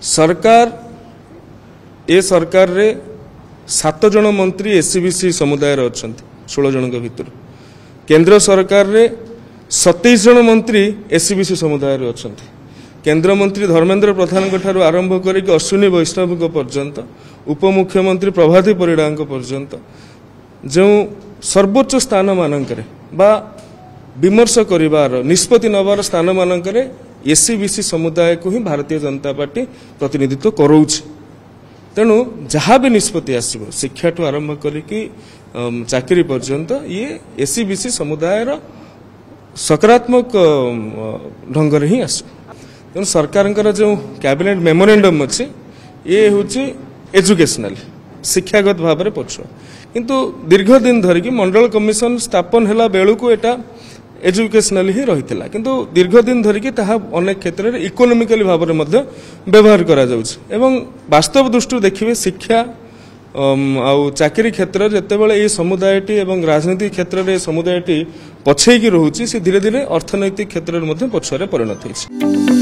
सरकार ए सरकार रे 7 जन मंत्री एससीबीसी समुदाय अच्छा 16 जन भितर केंद्र सरकार रे 27 जन मंत्री एससीबीसी समुदाय अच्छा केंद्र मंत्री धर्मेंद्र प्रधान ठारू आरंभ करके अश्विनी वैष्णव पर्यंत उपमुख्यमंत्री प्रभाती परिड़ा पर्यंत जो सर्वोच्च स्थान मानकरे बा विमर्श करिवार निष्पत्ति नबार स्थान मानकरे एससीबीसी समुदाय को ही भारतीय जनता पार्टी प्रतिनिधित्व करोछि। तेणु जहाँ भी निष्पत्ति आसब शिक्षा ठू आरंभ करिकी चाकरी पर्यंत ये एससीबीसी समुदाय सकारात्मक ढंग रे ही आस। तेणु सरकार जो कैबिनेट मेमोरेंडम अच्छी ये हूँ एजुकेशनल शिक्षागत भाव में पछुआ किंतु दीर्घ दिन धरिकी मंडल कमिशन स्थापन है बेलू को एटा एजुकेशनल ही रही किंतु दीर्घ दिन धरिकी ताहा अनेक क्षेत्र में इकोनोमिकली भाव में व्यवहार करा जाउछि एवं वास्तव दृष्टि देखिए शिक्षा आउ चाकरी क्षेत्र जितेबाला ये समुदायटी एवं राजनीतिक क्षेत्र में समुदायटी पछेकी रोचे से धीरे धीरे अर्थनैतिक क्षेत्र में पछुआ परिणत होइछि।